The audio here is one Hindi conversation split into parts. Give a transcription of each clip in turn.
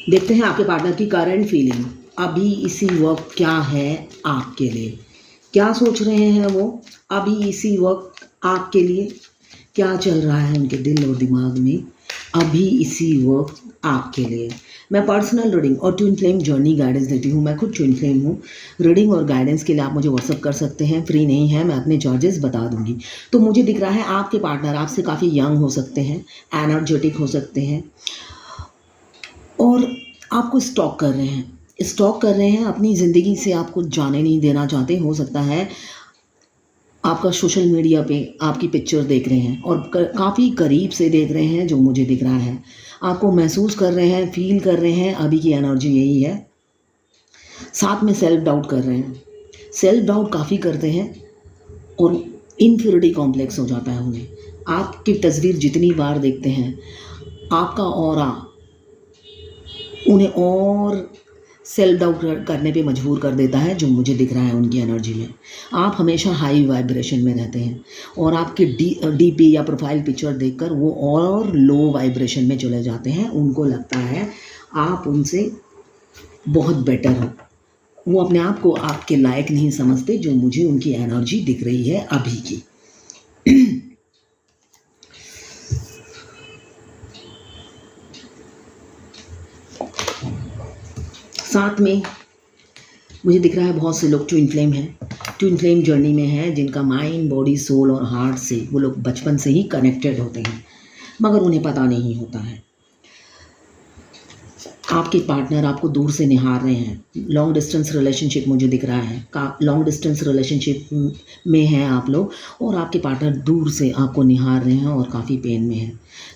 देखते हैं आपके पार्टनर की करंट फीलिंग अभी इसी वक्त क्या है आपके लिए। क्या सोच रहे हैं वो अभी इसी वक्त आपके लिए। क्या चल रहा है उनके दिल और दिमाग में अभी इसी वक्त आपके लिए। मैं पर्सनल रीडिंग और ट्विन फ्लेम जर्नी गाइडेंस देती हूँ। मैं खुद ट्विन फ्लेम हूँ। रीडिंग और गाइडेंस के लिए आप मुझे व्हाट्सअप कर सकते हैं, फ्री नहीं है, मैं अपने चार्जेस बता दूंगी। तो मुझे दिख रहा है आपके पार्टनर आपसे काफ़ी यंग हो सकते हैं, एनर्जेटिक हो सकते हैं और आपको स्टॉक कर रहे हैं अपनी ज़िंदगी से, आपको जाने नहीं देना चाहते। हो सकता है आपका सोशल मीडिया पे आपकी पिक्चर देख रहे हैं और काफ़ी करीब से देख रहे हैं, जो मुझे दिख रहा है। आपको महसूस कर रहे हैं, फील कर रहे हैं, अभी की एनर्जी यही है। साथ में सेल्फ डाउट कर रहे हैं, सेल्फ डाउट काफ़ी करते हैं और इन्फीरियरिटी कॉम्प्लेक्स हो जाता है उन्हें। आपकी तस्वीर जितनी बार देखते हैं, आपका ऑरा उन्हें और सेल्फ डाउट करने पे मजबूर कर देता है, जो मुझे दिख रहा है उनकी एनर्जी में। आप हमेशा हाई वाइब्रेशन में रहते हैं और आपके डीपी या प्रोफाइल पिक्चर देखकर वो और लो वाइब्रेशन में चले जाते हैं। उनको लगता है आप उनसे बहुत बेटर हो, वो अपने आप को आपके लायक नहीं समझते, जो मुझे उनकी एनर्जी दिख रही है अभी की। साथ में मुझे दिख रहा है बहुत से लोग ट्विन फ्लेम हैं, ट्विन फ्लेम जर्नी में हैं, जिनका माइंड, बॉडी, सोल और हार्ट से वो लोग बचपन से ही कनेक्टेड होते हैं, मगर उन्हें पता नहीं होता है। आपके पार्टनर आपको दूर से निहार रहे हैं। लॉन्ग डिस्टेंस रिलेशनशिप मुझे दिख रहा है, लॉन्ग डिस्टेंस रिलेशनशिप में हैं आप लोग और आपके पार्टनर दूर से आपको निहार रहे हैं और काफ़ी पेन में है।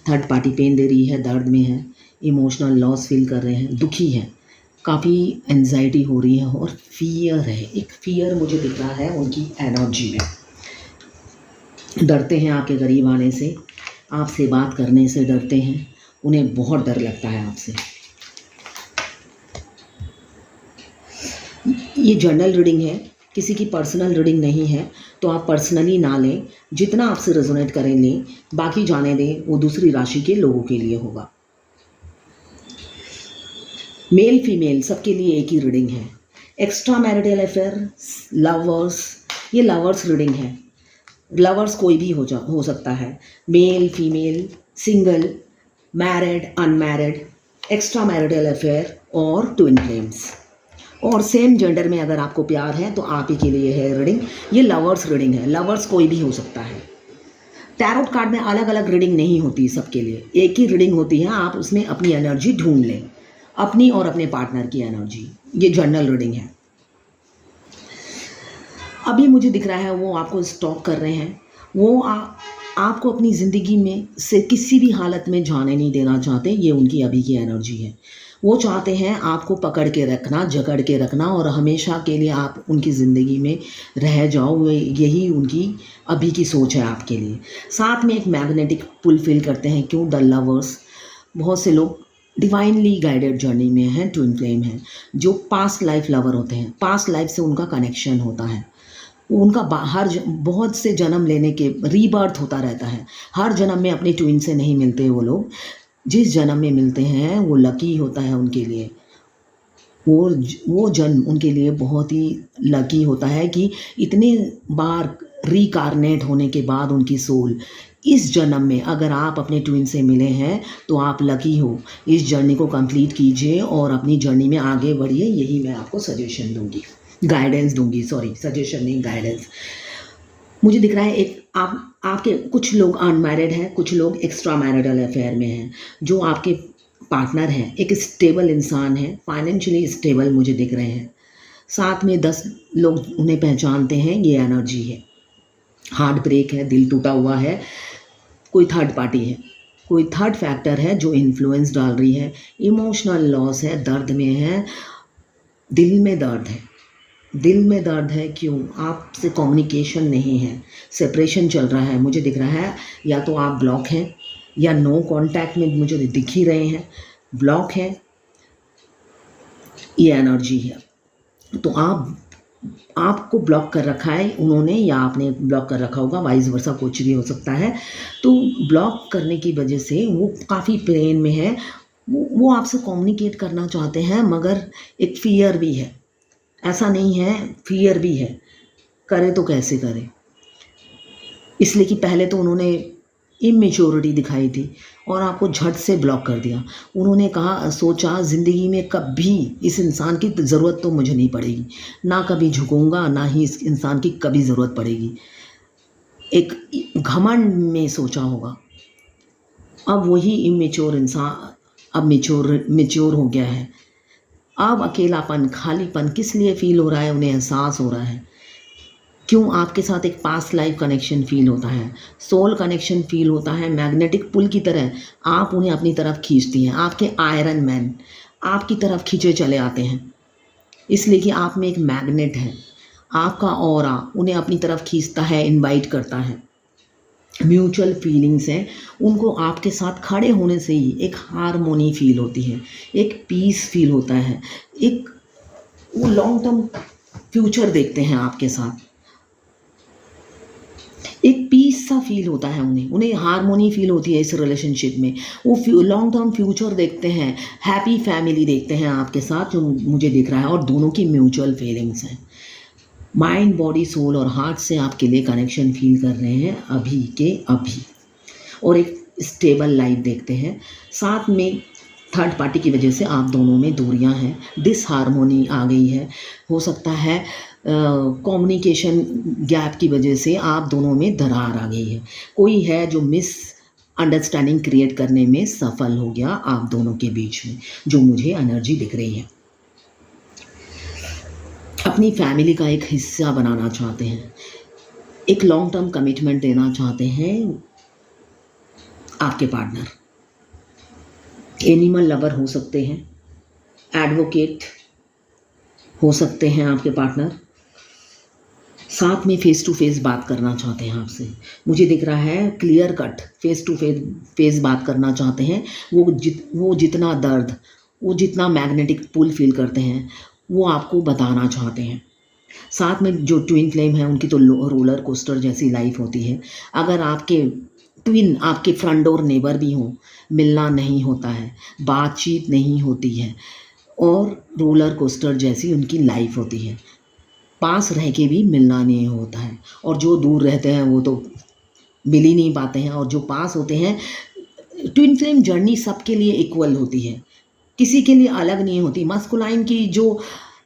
थर्ड पार्टी पेन दे रही है, दर्द में है, इमोशनल लॉस फील कर रहे हैं, दुखी हैं, काफ़ी एंजाइटी हो रही है और फियर है। एक फियर मुझे दिख रहा है उनकी एनर्जी में। डरते हैं आपके करीब आने से, आपसे बात करने से डरते हैं, उन्हें बहुत डर लगता है आपसे। ये जर्नल रीडिंग है, किसी की पर्सनल रीडिंग नहीं है, तो आप पर्सनली ना लें। जितना आपसे रेजोनेट करें लें, बाकी जाने दें, वो दूसरी राशि के लोगों के लिए होगा। मेल फीमेल सबके लिए एक ही रीडिंग है। एक्स्ट्रा मैरिटल अफेयर, लवर्स, ये लवर्स रीडिंग है। लवर्स कोई भी हो सकता है, male, female, single, married, unmarried, extra marital affair और ट्विन फ्लेम्स। और सेम जेंडर में अगर आपको प्यार है तो आप ही के लिए है रीडिंग। ये लवर्स रीडिंग है, लवर्स कोई भी हो सकता है। टैरोट कार्ड में अलग अलग रीडिंग नहीं होती सबके लिए, एक ही रीडिंग होती है। आप उसमें अपनी एनर्जी ढूंढ लें, अपनी और अपने पार्टनर की एनर्जी। ये जर्नल रीडिंग है। अभी मुझे दिख रहा है वो आपको स्टॉक कर रहे हैं, वो आपको अपनी ज़िंदगी में से किसी भी हालत में जाने नहीं देना चाहते। ये उनकी अभी की एनर्जी है। वो चाहते हैं आपको पकड़ के रखना, जकड़ के रखना और हमेशा के लिए आप उनकी ज़िंदगी में रह जाओ। यही उनकी अभी की सोच है आपके लिए। साथ में एक मैग्नेटिक पुल फील करते हैं। क्यों? द लवर्स, बहुत से लोग डिवाइनली गाइडेड जर्नी में हैं, ट्विन फ्लेम हैं, जो पास्ट लाइफ लवर होते हैं। पास्ट लाइफ से उनका कनेक्शन होता है, उनका बहुत से जन्म लेने के रीबर्थ होता रहता है। हर जन्म में अपने ट्विन से नहीं मिलते वो लोग, जिस जन्म में मिलते हैं वो लकी होता है उनके लिए। वो जन्म उनके लिए बहुत ही लकी होता है कि इतने बार रिकारनेट होने के बाद उनकी सोल इस जन्म में, अगर आप अपने ट्विन से मिले हैं तो आप लकी हो। इस जर्नी को कंप्लीट कीजिए और अपनी जर्नी में आगे बढ़िए। यही मैं आपको सजेशन दूंगी, गाइडेंस दूंगी, सॉरी सजेशन नहीं, गाइडेंस। मुझे दिख रहा है एक आपके कुछ लोग अनमैरिड हैं, कुछ लोग एक्स्ट्रा मैरिटल अफेयर में हैं। जो आपके पार्टनर हैं एक स्टेबल इंसान है, फाइनेंशियली स्टेबल मुझे दिख रहे हैं। साथ में 10 लोग उन्हें पहचानते हैं, ये एनर्जी है। हार्ट ब्रेक है, दिल टूटा हुआ है, कोई थर्ड पार्टी है, कोई थर्ड फैक्टर है जो इन्फ्लुएंस डाल रही है। इमोशनल लॉस है, दर्द में है, दिल में दर्द है, दिल में दर्द है। क्यों? आपसे कम्युनिकेशन नहीं है, सेपरेशन चल रहा है मुझे दिख रहा है। या तो आप ब्लॉक हैं या नो कांटेक्ट में मुझे दिख ही रहे हैं, ब्लॉक है, ये एनर्जी है। तो आपको ब्लॉक कर रखा है उन्होंने, या आपने ब्लॉक कर रखा होगा, वाइस वर्सा कुछ भी हो सकता है। तो ब्लॉक करने की वजह से वो काफ़ी पेन में है वो आपसे कम्युनिकेट करना चाहते हैं, मगर एक फ़ियर भी है। ऐसा नहीं है, फ़ियर भी है, करें तो कैसे करें? इसलिए कि पहले तो उन्होंने इमेच्योरिटी दिखाई थी और आपको झट से ब्लॉक कर दिया। उन्होंने कहा, सोचा ज़िंदगी में कभी इस इंसान की ज़रूरत तो मुझे नहीं पड़ेगी, ना कभी झुकूँगा, ना ही इस इंसान की कभी ज़रूरत पड़ेगी। एक घमंड में सोचा होगा। अब वही इमेच्योर इंसान अब मैच्योर हो गया है। अब अकेलापन, खालीपन किस लिए फ़ील हो रहा है, उन्हें एहसास हो रहा है। क्यों? आपके साथ एक पास्ट लाइफ कनेक्शन फ़ील होता है, सोल कनेक्शन फ़ील होता है, मैग्नेटिक पुल की तरह आप उन्हें अपनी तरफ खींचती हैं। आपके आयरन मैन आपकी तरफ खींचे चले आते हैं, इसलिए कि आप में एक मैग्नेट है। आपका ऑरा उन्हें अपनी तरफ खींचता है, इनवाइट करता है। म्यूचुअल फीलिंग्स हैं, उनको आपके साथ खड़े होने से ही एक हार्मोनी फ़ील होती है, एक पीस फ़ील होता है, एक वो लॉन्ग टर्म फ्यूचर देखते हैं आपके साथ। एक पीस सा फ़ील होता है उन्हें हार्मोनी फ़ील होती है इस रिलेशनशिप में। वो लॉन्ग टर्म फ्यूचर देखते हैं, हैप्पी फैमिली देखते हैं आपके साथ, जो मुझे दिख रहा है, और दोनों की म्यूचुअल फीलिंग्स हैं। माइंड, बॉडी, सोल और हार्ट से आपके लिए कनेक्शन फ़ील कर रहे हैं अभी के अभी, और एक स्टेबल लाइफ देखते हैं। साथ में थर्ड पार्टी की वजह से आप दोनों में दूरियां हैं, डिसहार्मोनी आ गई है। हो सकता है कम्युनिकेशन गैप की वजह से आप दोनों में दरार आ गई है। कोई है जो मिस अंडरस्टैंडिंग क्रिएट करने में सफल हो गया आप दोनों के बीच में, जो मुझे एनर्जी दिख रही है। अपनी फैमिली का एक हिस्सा बनाना चाहते हैं, एक लॉन्ग टर्म कमिटमेंट देना चाहते हैं आपके पार्टनर। एनिमल लवर हो सकते हैं, एडवोकेट हो सकते हैं आपके पार्टनर। साथ में फेस टू फेस बात करना चाहते हैं आपसे, मुझे दिख रहा है clear cut face to face बात करना चाहते हैं। वो जितना दर्द, वो जितना मैग्नेटिक पुल फील करते हैं, वो आपको बताना चाहते हैं। साथ में जो ट्विन फ्लेम है, उनकी तो रोलर कोस्टर जैसी लाइफ होती है। अगर आपके ट्विन आपके फ्रंट डोर नेबर भी हों, मिलना नहीं होता है, बातचीत नहीं होती है, और रोलर कोस्टर जैसी उनकी लाइफ होती है। पास रह के भी मिलना नहीं होता है, और जो दूर रहते हैं वो तो मिल ही नहीं पाते हैं, और जो पास होते हैं, ट्विन फ्लेम जर्नी सबके लिए इक्वल होती है, किसी के लिए अलग नहीं होती। मस्कुलाइन की जो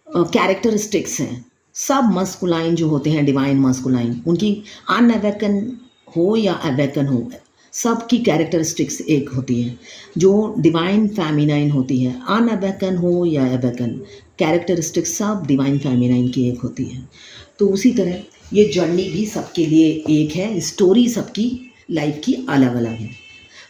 कैरेक्टरिस्टिक्स हैं, सब मस्कुलाइन जो होते हैं, डिवाइन मस्कुलाइन, उनकी अनअवेकन हो या अवेकन हो, सबकी कैरेक्टरिस्टिक्स एक होती है। जो डिवाइन फेमिनाइन होती है, अनअवेकन हो या अवेकन, कैरेक्टरिस्टिक्स सब डिवाइन फेमिनाइन की एक होती है। तो उसी तरह ये जर्नी भी सबके लिए एक है, स्टोरी सबकी लाइफ की अलग अलग है।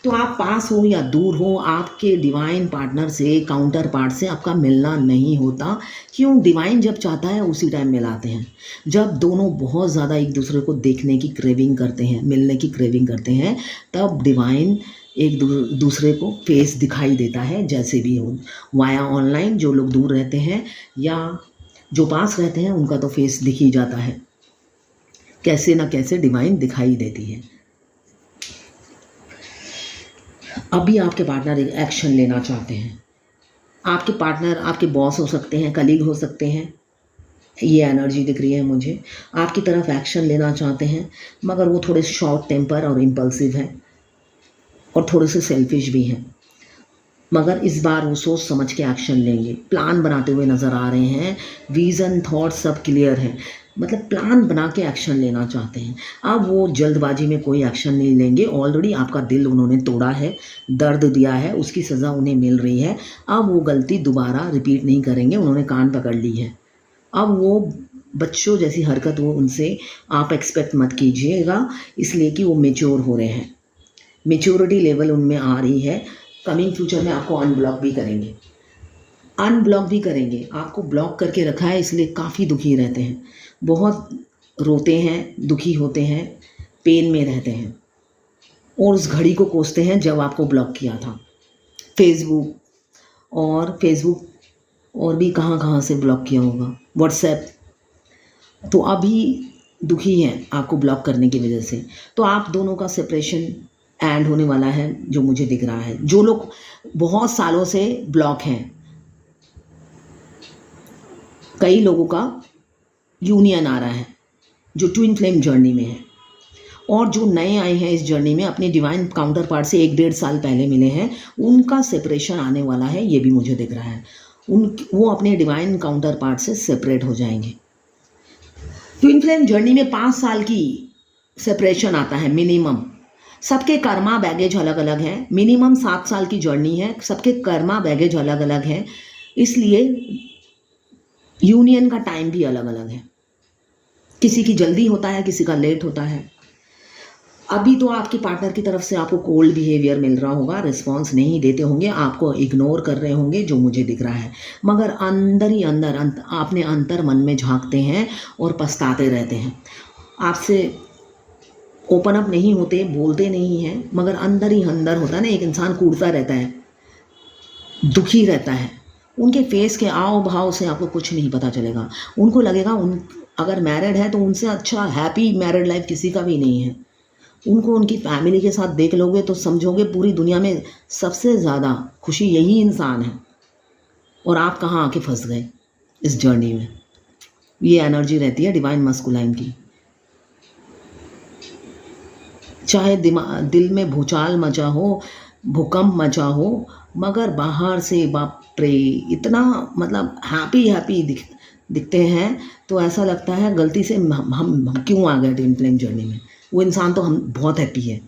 तो आप पास हो या दूर हो, आपके डिवाइन पार्टनर से, काउंटर पार्ट से आपका मिलना नहीं होता। क्यों? डिवाइन जब चाहता है उसी टाइम मिलाते हैं। जब दोनों बहुत ज़्यादा एक दूसरे को देखने की क्रेविंग करते हैं, मिलने की क्रेविंग करते हैं, तब डिवाइन एक दूसरे को फेस दिखाई देता है, जैसे भी हो, वाया ऑनलाइन। जो लोग दूर रहते हैं या जो पास रहते हैं, उनका तो फेस दिख ही जाता है, कैसे ना कैसे डिवाइन दिखाई देती है। अभी आपके पार्टनर एक एक्शन लेना चाहते हैं। आपके पार्टनर आपके बॉस हो सकते हैं, कलीग हो सकते हैं, ये एनर्जी दिख रही है मुझे। आपकी तरफ एक्शन लेना चाहते हैं, मगर वो थोड़े शॉर्ट टेम्पर और इम्पल्सिव हैं, और थोड़े से सेल्फिश भी हैं। मगर इस बार वो सोच समझ के एक्शन लेंगे, प्लान बनाते हुए नज़र आ रहे हैं। विज़न, थॉट सब क्लियर है, मतलब प्लान बना के एक्शन लेना चाहते हैं। अब वो जल्दबाजी में कोई एक्शन नहीं लेंगे। ऑलरेडी आपका दिल उन्होंने तोड़ा है, दर्द दिया है, उसकी सज़ा उन्हें मिल रही है। अब वो गलती दोबारा रिपीट नहीं करेंगे, उन्होंने कान पकड़ ली है। अब वो बच्चों जैसी हरकत वो उनसे आप एक्सपेक्ट मत कीजिएगा, इसलिए कि वो मेच्योर हो रहे हैं, मेच्योरिटी लेवल उनमें आ रही है। कमिंग फ्यूचर में आपको अनब्लॉक भी करेंगे, आपको ब्लॉक करके रखा है, इसलिए काफ़ी दुखी रहते हैं, बहुत रोते हैं, दुखी होते हैं, पेन में रहते हैं, और उस घड़ी को कोसते हैं जब आपको ब्लॉक किया था। फेसबुक और भी कहाँ कहाँ से ब्लॉक किया होगा, व्हाट्सएप। तो अभी दुखी हैं आपको ब्लॉक करने की वजह से। तो आप दोनों का सेपरेशन एंड होने वाला है जो मुझे दिख रहा है। जो लोग बहुत सालों से ब्लॉक हैं, कई लोगों का यूनियन आ रहा है जो ट्विन फ्लेम जर्नी में है, और जो नए आए हैं इस जर्नी में अपने डिवाइन काउंटर पार्ट से 1-1.5 साल पहले मिले हैं, उनका सेपरेशन आने वाला है, ये भी मुझे दिख रहा है। वो अपने डिवाइन काउंटर पार्ट से सेपरेट हो जाएंगे। ट्विन फ्लेम जर्नी में 5 साल की सेपरेशन आता है मिनिमम। सबके कर्मा बैगेज अलग अलग हैं। मिनिमम 7 साल की जर्नी है, सबके कर्मा बैगेज अलग अलग है, इसलिए यूनियन का टाइम भी अलग अलग है। किसी की जल्दी होता है, किसी का लेट होता है। अभी तो आपके पार्टनर की तरफ से आपको कोल्ड बिहेवियर मिल रहा होगा, रिस्पॉन्स नहीं देते होंगे, आपको इग्नोर कर रहे होंगे, जो मुझे दिख रहा है। मगर अंदर ही अंदर अपने अंतर मन में झांकते हैं और पछताते रहते हैं। आपसे ओपन अप नहीं होते, बोलते नहीं हैं, मगर अंदर ही अंदर होता है ना, एक इंसान कूदता रहता है, दुखी रहता है। उनके फेस के आव भाव से आपको कुछ नहीं पता चलेगा। उनको लगेगा अगर मैरिड है तो उनसे अच्छा हैप्पी मैरिड लाइफ किसी का भी नहीं है। उनको उनकी फैमिली के साथ देख लोगे तो समझोगे पूरी दुनिया में सबसे ज़्यादा खुशी यही इंसान है, और आप कहाँ आके फंस गए इस जर्नी में। ये एनर्जी रहती है डिवाइन मस्कुलाइन की। चाहे दिल में भूचाल मचा हो, भूकंप मचा हो, मगर बाहर से बाप रे इतना मतलब हैप्पी दिखते हैं, तो ऐसा लगता है गलती से हम क्यों आ गए ट्विन फ्लेम जर्नी में। वो इंसान तो हम बहुत हैप्पी है।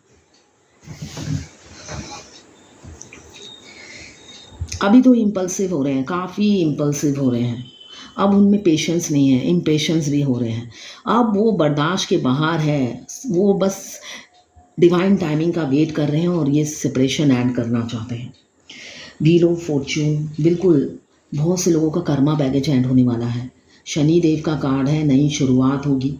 अभी तो इम्पल्सिव हो रहे हैं, काफ़ी इम्पल्सिव हो रहे हैं। अब उनमें पेशेंस नहीं है, इम्पेशेंस भी हो रहे हैं। अब वो बर्दाश्त के बाहर है, वो बस डिवाइन टाइमिंग का वेट कर रहे हैं और ये सेपरेशन ऐड करना चाहते हैं। व्हील ऑफ फॉर्च्यून, बिल्कुल बहुत से लोगों का कर्मा बैगेज एंड होने वाला है। शनि देव का कार्ड है, नई शुरुआत होगी,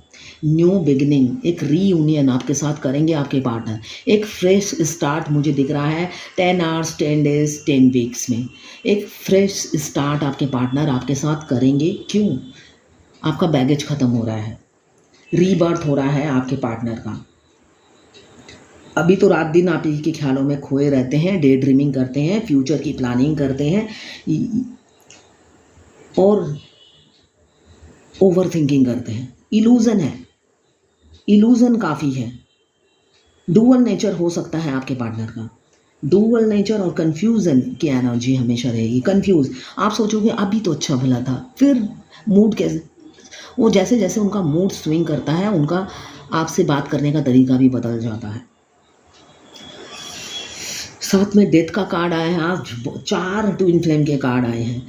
न्यू बिगिनिंग, एक रीयूनियन आपके साथ करेंगे आपके पार्टनर, एक फ्रेश स्टार्ट मुझे दिख रहा है 10 आवर्स 10 डेज 10 वीक्स में। एक फ्रेश स्टार्ट आपके पार्टनर आपके साथ करेंगे। क्यों? आपका बैगेज ख़त्म हो रहा है, रीबर्थ हो रहा है आपके पार्टनर का। अभी तो रात दिन आप ही के ख्यालों में खोए रहते हैं, डे ड्रीमिंग करते हैं, फ्यूचर की प्लानिंग करते हैं और ओवर थिंकिंग करते हैं। इल्यूज़न है, इल्यूज़न काफ़ी है। डुअल नेचर हो सकता है आपके पार्टनर का, डुअल नेचर और कन्फ्यूज़न की एनर्जी हमेशा रहेगी। कन्फ्यूज़, आप सोचोगे अभी तो अच्छा भला था, फिर मूड कैसे, वो जैसे जैसे उनका मूड स्विंग करता है, उनका आपसे बात करने का तरीका भी बदल जाता है। साथ में डेथ का कार्ड आया है, आज 4 ट्विन फ्लेम के कार्ड आए हैं।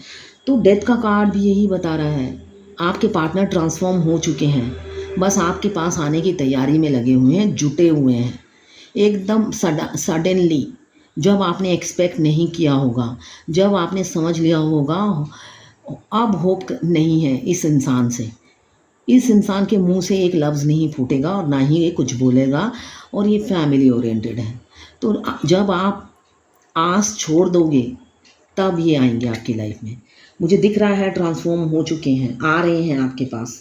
तो डेथ का कार्ड भी यही बता रहा है, आपके पार्टनर ट्रांसफॉर्म हो चुके हैं, बस आपके पास आने की तैयारी में लगे हुए हैं, जुटे हुए हैं। एकदम सडनली, जब आपने एक्सपेक्ट नहीं किया होगा, जब आपने समझ लिया होगा अब होप नहीं है इस इंसान से, इस इंसान के मुंह से एक लफ्ज़ नहीं फूटेगा और ना ही ये कुछ बोलेगा, और ये फैमिली ओरिएंटेड है। तो जब आप आस छोड़ दोगे तब ये आएंगे आपकी लाइफ में। मुझे दिख रहा है ट्रांसफॉर्म हो चुके हैं, आ रहे हैं आपके पास,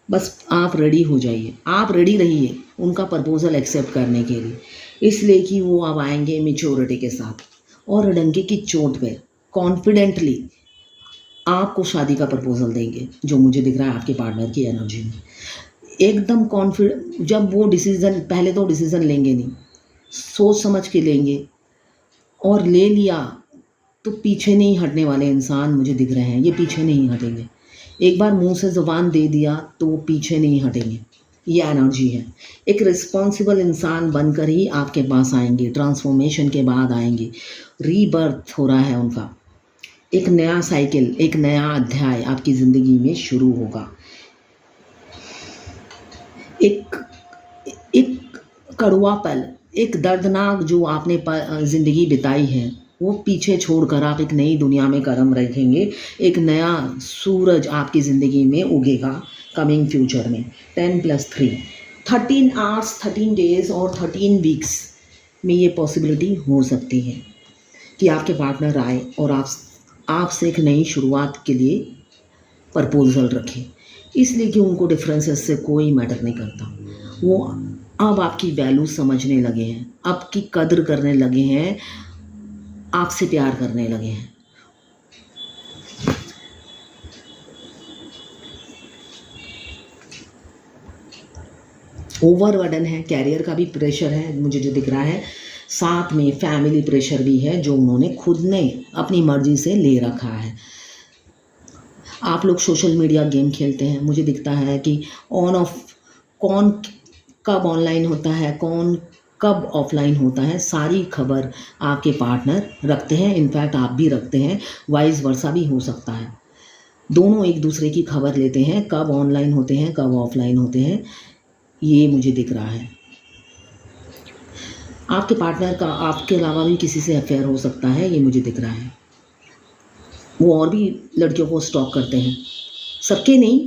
बस आप रेडी हो जाइए, आप रेडी रहिए उनका प्रपोज़ल एक्सेप्ट करने के लिए, इसलिए कि वो अब आएंगे मैच्योरिटी के साथ और डंके की चोट पे कॉन्फिडेंटली आपको शादी का प्रपोज़ल देंगे, जो मुझे दिख रहा है आपके पार्टनर की एनर्जी में। एकदम कॉन्फिडेंट, जब वो डिसीज़न, पहले तो डिसीज़न लेंगे नहीं, सोच समझ के लेंगे, और ले लिया तो पीछे नहीं हटने वाले इंसान मुझे दिख रहे हैं, ये पीछे नहीं हटेंगे। एक बार मुंह से ज़ुबान दे दिया तो वो पीछे नहीं हटेंगे, ये एनर्जी है। एक रिस्पॉन्सिबल इंसान बनकर ही आपके पास आएंगे, ट्रांसफॉर्मेशन के बाद आएंगे, रीबर्थ हो रहा है उनका, एक नया साइकिल, एक नया अध्याय आपकी ज़िंदगी में शुरू होगा। एक कड़वा पल, एक दर्दनाक जो आपने ज़िंदगी बिताई है, वो पीछे छोड़कर आप एक नई दुनिया में कदम रखेंगे। एक नया सूरज आपकी ज़िंदगी में उगेगा कमिंग फ्यूचर में। 10+3 13 आवर्स 13 डेज़ और 13 वीक्स में ये पॉसिबिलिटी हो सकती है कि आपके पार्टनर आए और आपसे एक नई शुरुआत के लिए प्रपोजल रखें, इसलिए कि उनको डिफरेंसेस से कोई मैटर नहीं करता। वो अब आपकी वैल्यू समझने लगे हैं, आपकी कद्र करने लगे हैं, आपसे प्यार करने लगे हैं। ओवरबर्डन है, कैरियर का भी प्रेशर है मुझे जो दिख रहा है, साथ में फैमिली प्रेशर भी है जो उन्होंने खुद ने अपनी मर्जी से ले रखा है। आप लोग सोशल मीडिया गेम खेलते हैं, मुझे दिखता है कि ऑन ऑफ कौन कब ऑनलाइन होता है, कौन कब ऑफलाइन होता है, सारी खबर आपके पार्टनर रखते हैं, इनफैक्ट आप भी रखते हैं, वाइस वर्सा भी हो सकता है। दोनों एक दूसरे की खबर लेते हैं, कब ऑनलाइन होते हैं, कब ऑफलाइन होते हैं, ये मुझे दिख रहा है। आपके पार्टनर का आपके अलावा भी किसी से अफेयर हो सकता है, ये मुझे दिख रहा है। वो और भी लड़कियों को स्टॉक करते हैं, सबके नहीं,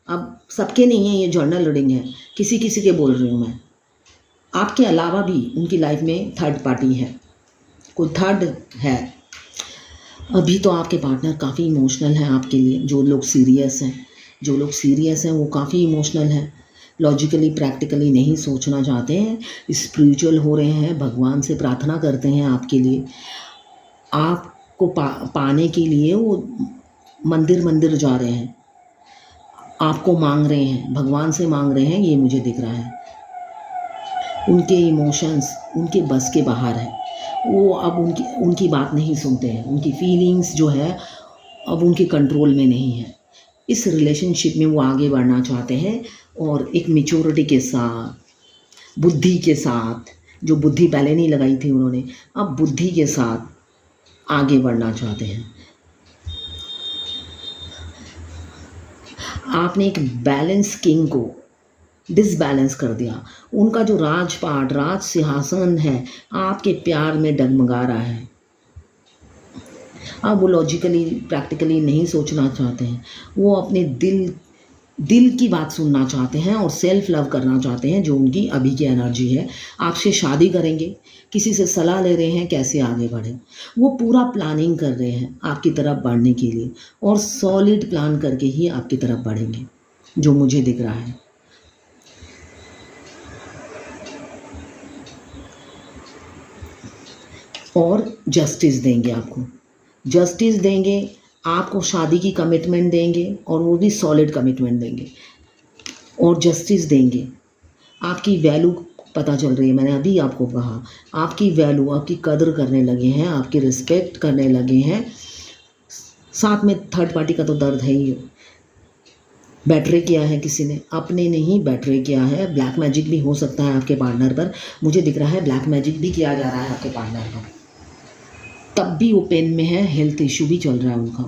अब सबके नहीं है, ये जर्नल रीडिंग है, किसी किसी के बोल रही हूँ मैं। आपके अलावा भी उनकी लाइफ में थर्ड पार्टी है, कोई थर्ड है। अभी तो आपके पार्टनर काफ़ी इमोशनल हैं आपके लिए, जो लोग सीरियस हैं वो काफ़ी इमोशनल हैं, लॉजिकली प्रैक्टिकली नहीं सोचना चाहते हैं, स्पिरिचुअल हो रहे हैं, भगवान से प्रार्थना करते हैं आपके लिए, आपको पाने के लिए वो मंदिर जा रहे हैं, आपको मांग रहे हैं, भगवान से मांग रहे हैं, ये मुझे दिख रहा है। उनके इमोशंस उनके बस के बाहर है, वो अब उनकी बात नहीं सुनते हैं, उनकी फीलिंग्स जो है अब उनके कंट्रोल में नहीं है। इस रिलेशनशिप में वो आगे बढ़ना चाहते हैं और एक मैच्योरिटी के साथ, बुद्धि के साथ, जो बुद्धि पहले नहीं लगाई थी उन्होंने, अब बुद्धि के साथ आगे बढ़ना चाहते हैं। आपने एक बैलेंस किंग को डिसबैलेंस कर दिया, उनका जो राजपाट राज सिंहासन है आपके प्यार में डगमगा रहा है। अब वो लॉजिकली प्रैक्टिकली नहीं सोचना चाहते हैं, वो अपने दिल की बात सुनना चाहते हैं और सेल्फ लव करना चाहते हैं, जो उनकी अभी की एनर्जी है। आपसे शादी करेंगे, किसी से सलाह ले रहे हैं कैसे आगे बढ़े, वो पूरा प्लानिंग कर रहे हैं आपकी तरफ बढ़ने के लिए, और सॉलिड प्लान करके ही आपकी तरफ बढ़ेंगे, जो मुझे दिख रहा है। और जस्टिस देंगे, आपको शादी की कमिटमेंट देंगे, और वो भी सॉलिड कमिटमेंट देंगे और जस्टिस देंगे। आपकी वैल्यू पता चल रही है, मैंने अभी आपको कहा, आपकी वैल्यू, आपकी कदर करने लगे हैं, आपकी रिस्पेक्ट करने लगे हैं। साथ में थर्ड पार्टी का तो दर्द है ही, बैटरे किया है किसी ने, अपने नहीं बैटरे किया है। ब्लैक मैजिक भी हो सकता है आपके पार्टनर पर, मुझे दिख रहा है ब्लैक मैजिक भी किया जा रहा है आपके पार्टनर पर, तब भी वो पेन में है, हेल्थ इशू भी चल रहा है उनका।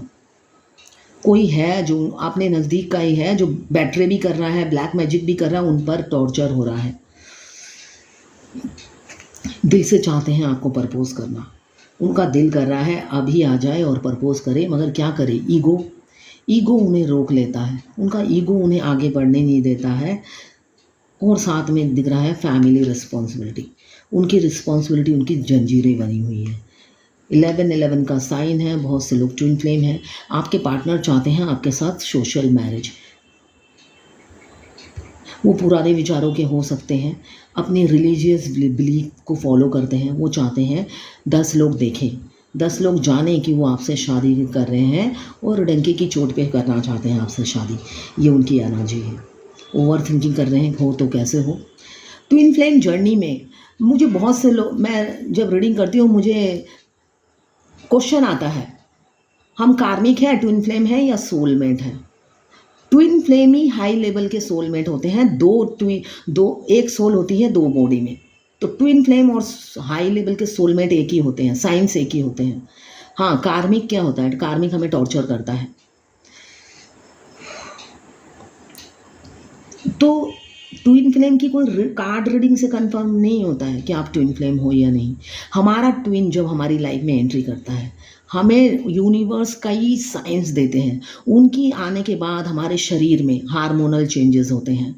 कोई है जो अपने नज़दीक का ही है, जो बैटरे भी कर रहा है, ब्लैक मैजिक भी कर रहा है, उन पर टॉर्चर हो रहा है। दिल से चाहते हैं आपको प्रपोज करना, उनका दिल कर रहा है अभी आ जाए और प्रपोज करे, मगर क्या करे, ईगो उन्हें रोक लेता है, उनका ईगो उन्हें आगे बढ़ने नहीं देता है। और साथ में दिख रहा है फैमिली रिस्पॉन्सिबिलिटी, उनकी जंजीरें बनी हुई है। 11-11 का साइन है, बहुत से लोग ट्विन फ्लेम हैं। आपके पार्टनर चाहते हैं आपके साथ सोशल मैरिज, वो पुराने विचारों के हो सकते हैं, अपने रिलीजियस बिलीफ को फॉलो करते हैं। वो चाहते हैं 10 लोग देखें, 10 लोग जाने कि वो आपसे शादी कर रहे हैं, और डंके की चोट पे करना चाहते हैं आपसे शादी, ये उनकी एनर्जी है। ओवर थिंकिंग कर रहे हैं, हो तो कैसे हो। ट्विन फ्लेम जर्नी में मुझे बहुत से लोग, मैं जब रीडिंग करती हूँ मुझे क्वेश्चन आता है, हम कार्मिक हैं, ट्विन फ्लेम है या सोलमेट है। ट्विन फ्लेम ही हाई लेवल के सोलमेट होते हैं, एक सोल होती है 2 बॉडी में, तो ट्विन फ्लेम और हाई लेवल के सोलमेट एक ही होते हैं, साइंस एक ही होते हैं। हाँ, कार्मिक क्या होता है, कार्मिक हमें टॉर्चर करता है। तो ट्विन फ्लेम की कोई कार्ड रीडिंग से कंफर्म नहीं होता है कि आप ट्विन फ्लेम हो या नहीं। हमारा ट्विन जब हमारी लाइफ में एंट्री करता है, हमें यूनिवर्स कई साइंस देते हैं, उनकी आने के बाद हमारे शरीर में हार्मोनल चेंजेस होते हैं,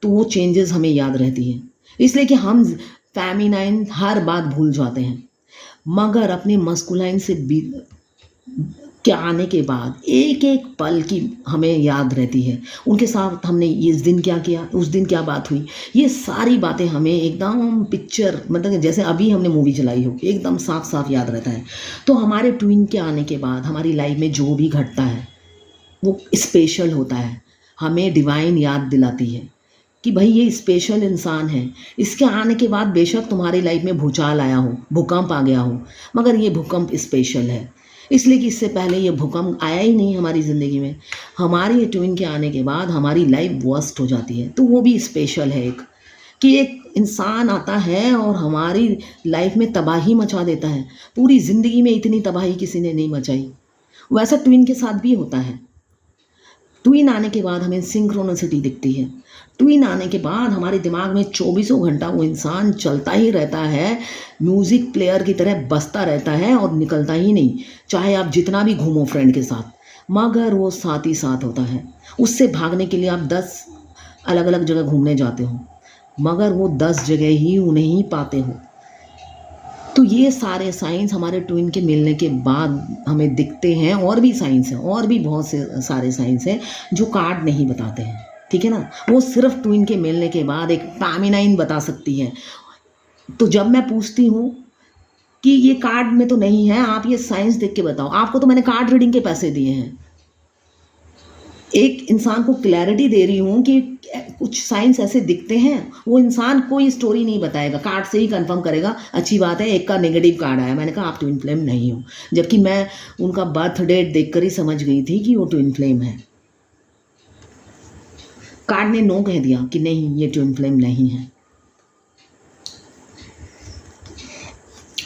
तो वो चेंजेस हमें याद रहती हैं, इसलिए कि हम फेमिनाइन हर बात भूल जाते हैं, मगर अपने मस्कुलाइन से के आने के बाद एक एक पल की हमें याद रहती है। उनके साथ हमने इस दिन क्या किया, उस दिन क्या बात हुई, ये सारी बातें हमें एकदम पिक्चर, मतलब जैसे अभी हमने मूवी चलाई हो, एकदम साफ साफ याद रहता है। तो हमारे ट्विन के आने के बाद हमारी लाइफ में जो भी घटता है वो स्पेशल होता है, हमें डिवाइन याद दिलाती है कि भाई ये स्पेशल इंसान है। इसके आने के बाद बेशक तुम्हारी लाइफ में भूचाल आया हो, भूकंप आ गया हो, मगर ये भूकंप स्पेशल है, इसलिए कि इससे पहले ये भूकंप आया ही नहीं हमारी ज़िंदगी में। हमारी ट्विन के आने के बाद हमारी लाइफ वर्स्ट हो जाती है, तो वो भी स्पेशल है एक, कि एक इंसान आता है और हमारी लाइफ में तबाही मचा देता है। पूरी ज़िंदगी में इतनी तबाही किसी ने नहीं मचाई। वैसा ट्विन के साथ भी होता है। ट्विन आने के बाद हमें सिंक्रोनिसिटी दिखती है। ट्विन आने के बाद हमारे दिमाग में 24 घंटा वो इंसान चलता ही रहता है, म्यूज़िक प्लेयर की तरह बजता रहता है और निकलता ही नहीं, चाहे आप जितना भी घूमो फ्रेंड के साथ, मगर वो साथ ही साथ होता है। उससे भागने के लिए आप 10 अलग अलग जगह घूमने जाते हो, मगर वो 10 जगह ही उन्हें ही पाते हो। तो ये सारे साइंस हमारे ट्विन के मिलने के बाद हमें दिखते हैं। और भी साइंस हैं, और भी बहुत से सारे साइंस हैं जो कार्ड नहीं बताते हैं, ठीक है ना। वो सिर्फ ट्विन के मिलने के बाद एक टाइमलाइन बता सकती है। तो जब मैं पूछती हूँ कि ये कार्ड में तो नहीं है, आप ये साइंस देख के बताओ, आपको तो मैंने कार्ड रीडिंग के पैसे दिए हैं, एक इंसान को क्लैरिटी दे रही हूँ कि कुछ साइंस ऐसे दिखते हैं। वो इंसान कोई स्टोरी नहीं बताएगा, कार्ड से ही कंफर्म करेगा। अच्छी बात है, एक का नेगेटिव कार्ड आया, मैंने कहा आप ट्विन फ्लेम नहीं हो, जबकि मैं उनका बर्थ डेट देखकर ही समझ गई थी कि वो ट्विन फ्लेम है। कार्ड ने नो कह दिया कि नहीं, ये ट्विन फ्लेम नहीं है।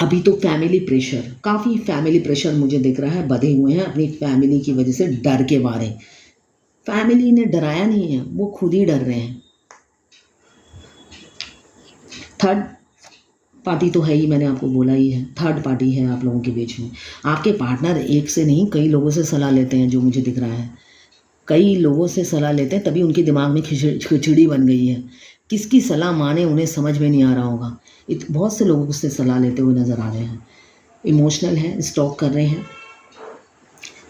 अभी तो फैमिली प्रेशर, काफ़ी फैमिली प्रेशर मुझे दिख रहा है, बधे हुए हैं अपनी फैमिली की वजह से, डर के बारे। फैमिली ने डराया नहीं है, वो खुद ही डर रहे हैं। थर्ड पार्टी तो है ही, मैंने आपको बोला ही है, थर्ड पार्टी है आप लोगों के बीच में। आपके पार्टनर एक से नहीं कई लोगों से सलाह लेते हैं, जो मुझे दिख रहा है। कई लोगों से सलाह लेते हैं, तभी उनके दिमाग में खिचड़ी बन गई है। किसकी सलाह माने उन्हें समझ में नहीं आ रहा होगा। बहुत से लोगों से सलाह लेते हुए नज़र आ रहे हैं। इमोशनल है, स्टॉक कर रहे हैं,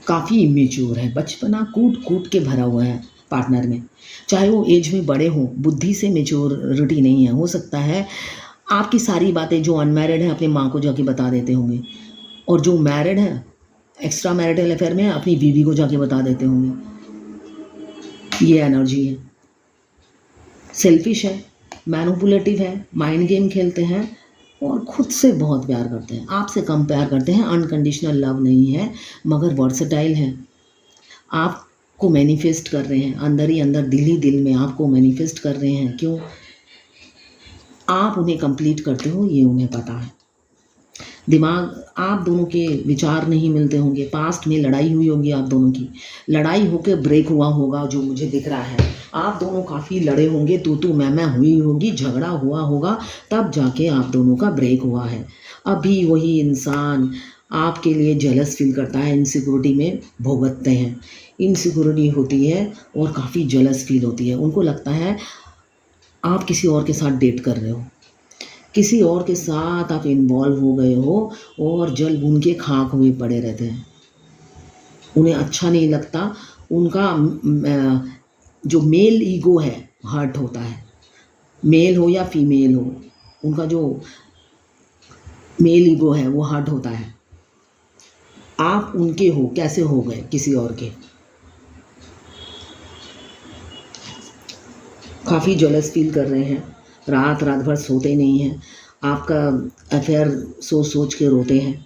काफ़ी इमेच्योर है, बचपना कूट कूट के भरा हुआ है पार्टनर में। चाहे वो एज में बड़े हों, बुद्धि से मेच्योरिटी नहीं है। हो सकता है आपकी सारी बातें, जो अनमैरिड है अपनी माँ को जाके बता देते होंगे, और जो मैरिड है एक्स्ट्रा मैरिटल अफेयर में अपनी बीवी को जाके बता देते होंगे। ये एनर्जी है। सेल्फिश है, मैनिपुलेटिव है, माइंड गेम खेलते हैं और खुद से बहुत प्यार करते हैं, आपसे कम प्यार करते हैं। अनकंडीशनल लव नहीं है, मगर वर्सेटाइल है। आपको मैनिफेस्ट कर रहे हैं, अंदर ही अंदर, दिल ही दिल में आपको मैनिफेस्ट कर रहे हैं। क्यों? आप उन्हें कंप्लीट करते हो, ये उन्हें पता है। दिमाग, आप दोनों के विचार नहीं मिलते होंगे, पास्ट में लड़ाई हुई होगी आप दोनों की, लड़ाई होकर ब्रेक हुआ होगा, जो मुझे दिख रहा है। आप दोनों काफ़ी लड़े होंगे, तू मैं हुई होगी, झगड़ा हुआ होगा, तब जाके आप दोनों का ब्रेक हुआ है। अभी वही इंसान आपके लिए जेलस फील करता है, इनसिक्योरिटी में भुगतते हैं, इनसिक्योरिटी होती है और काफ़ी जेलस फील होती है। उनको लगता है आप किसी और के साथ डेट कर रहे हो, किसी और के साथ आप इन्वॉल्व हो गए हो, और जल भून के खाक हुए पड़े रहते हैं। उन्हें अच्छा नहीं लगता, उनका जो मेल ईगो है हर्ट होता है। मेल हो या फीमेल हो, उनका जो मेल ईगो है वो हर्ट होता है। आप उनके हो, कैसे हो गए किसी और के। काफ़ी जेलस फील कर रहे हैं, रात भर सोते नहीं हैं, आपका अफेयर सोच सोच के रोते हैं,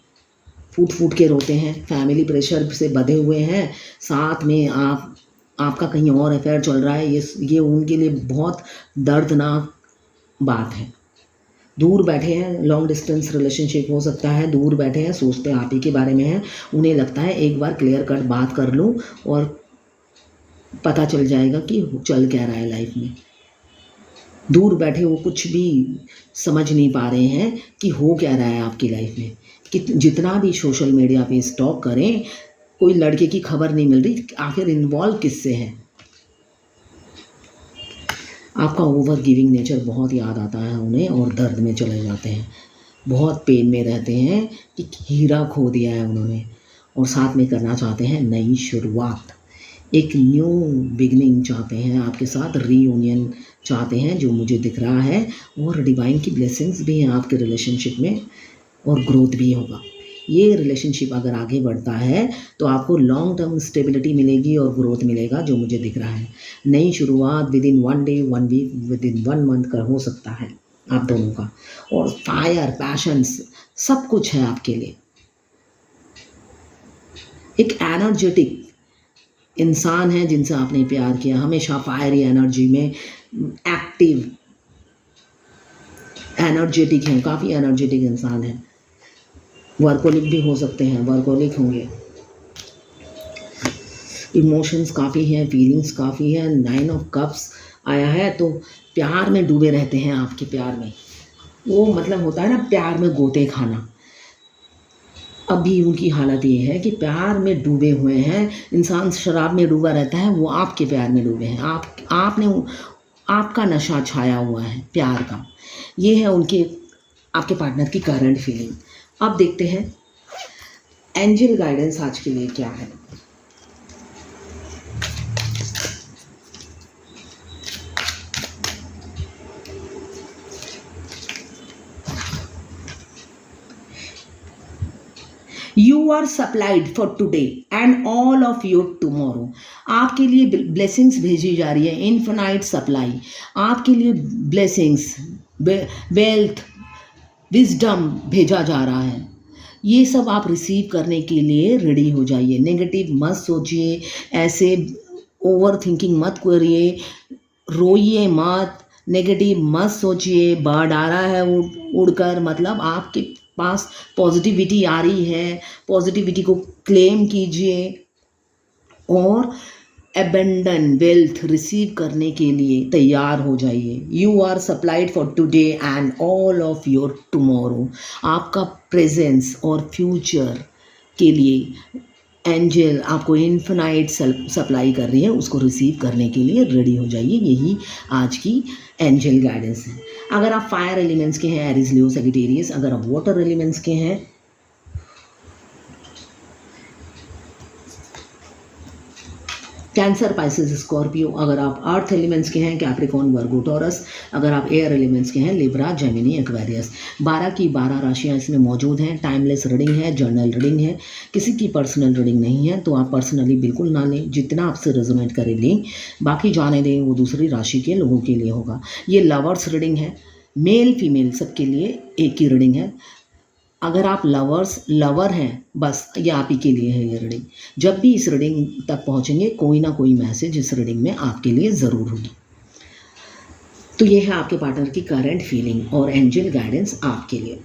फूट फूट के रोते हैं, फैमिली प्रेशर से बंधे हुए हैं, साथ में आपका कहीं और अफेयर चल रहा है। ये उनके लिए बहुत दर्दनाक बात है। दूर बैठे हैं, लॉन्ग डिस्टेंस रिलेशनशिप हो सकता है, दूर बैठे हैं, सोचते आप ही के बारे में हैं। उन्हें लगता है एक बार क्लियर कट बात कर लूँ और पता चल जाएगा कि चल क्या रहा है लाइफ में। दूर बैठे वो कुछ भी समझ नहीं पा रहे हैं कि हो क्या रहा है आपकी लाइफ में। कि जितना भी सोशल मीडिया पे स्टॉक करें, कोई लड़के की खबर नहीं मिल रही, आखिर इन्वॉल्व किससे है। आपका ओवर गिविंग नेचर बहुत याद आता है उन्हें, और दर्द में चले जाते हैं, बहुत पेन में रहते हैं कि हीरा खो दिया है उन्होंने। और साथ में करना चाहते हैं नई शुरुआत, एक न्यू बिगनिंग चाहते हैं आपके साथ, रीयूनियन चाहते हैं जो मुझे दिख रहा है, और डिवाइन की ब्लेसिंग्स भी हैं आपके रिलेशनशिप में और ग्रोथ भी होगा। ये रिलेशनशिप अगर आगे बढ़ता है तो आपको लॉन्ग टर्म स्टेबिलिटी मिलेगी और ग्रोथ मिलेगा जो मुझे दिख रहा है। नई शुरुआत within 1 day, 1 week, within 1 month का हो सकता है आप दोनों का, और फायर, पैशंस सब कुछ है आपके लिए। एक एनर्जेटिक इंसान है जिनसे आपने प्यार किया, हमेशा फायरी एनर्जी में एक्टिव, एनर्जेटिक हैं, काफ़ी एनर्जेटिक इंसान है। वर्कोलिक भी हो सकते हैं, वर्कोलिक होंगे। इमोशंस काफ़ी हैं, फीलिंग्स काफ़ी हैं। 9 ऑफ कप्स आया है तो प्यार में डूबे रहते हैं, आपके प्यार में। वो मतलब होता है ना प्यार में गोते खाना। अभी उनकी हालत ये है कि प्यार में डूबे हुए हैं। इंसान शराब में डूबा रहता है, वो आपके प्यार में डूबे हैं। आपका नशा छाया हुआ है प्यार का। ये है उनके, आपके पार्टनर की करंट फीलिंग। अब देखते हैं एंजल गाइडेंस आज के लिए क्या है। You are supplied for today and all of your tomorrow. आपके लिए ब्लेसिंग्स भेजी जा रही है, इन्फिनाइट सप्लाई। आपके लिए ब्लेसिंग्स, वेल्थ, विजडम भेजा जा रहा है। ये सब आप रिसीव करने के लिए रेडी हो जाइए। नेगेटिव मत सोचिए, ऐसे ओवर थिंकिंग मत करिए, रोइए मत, नेगेटिव मत सोचिए। बर्ड आ रहा है उड़कर, मतलब आपके पास पॉजिटिविटी आ रही है। पॉजिटिविटी को क्लेम कीजिए और एबंडन वेल्थ रिसीव करने के लिए तैयार हो जाइए। You are supplied for today and all of your tomorrow. आपका प्रेजेंस और फ्यूचर के लिए एंजल आपको इन्फिनाइट सप्लाई कर रही है, उसको रिसीव करने के लिए रेडी हो जाइए। यही आज की एंजल गाइडेंस है। अगर आप फायर एलिमेंट्स के हैं, एरीज, लियो, सैजिटेरियस। अगर आप वाटर एलिमेंट्स के हैं, कैंसर, पाइसेस, स्कॉर्पियो। अगर आप अर्थ एलिमेंट्स के हैं, कैप्रिकॉर्न, वर्गो, टॉरस। अगर आप एयर एलिमेंट्स के हैं, लिब्रा, जेमिनी, एक्वेरियस। 12 की 12 राशियां इसमें मौजूद हैं। टाइमलेस रीडिंग है, जर्नल रीडिंग है, किसी की पर्सनल रीडिंग नहीं है, तो आप पर्सनली बिल्कुल ना लें। जितना आपसे रेजोनेट करे लें, बाकी जाने दें, वो दूसरी राशि के लोगों के लिए होगा। ये लवर्स रीडिंग है, मेल फीमेल सबके लिए एक ही रीडिंग है। अगर आप लवर हैं, बस ये आप ही के लिए है ये रीडिंग। जब भी इस रीडिंग तक पहुंचेंगे, कोई ना कोई मैसेज इस रीडिंग में आपके लिए ज़रूर होगी। तो ये है आपके पार्टनर की करंट फीलिंग और एंजल गाइडेंस आपके लिए।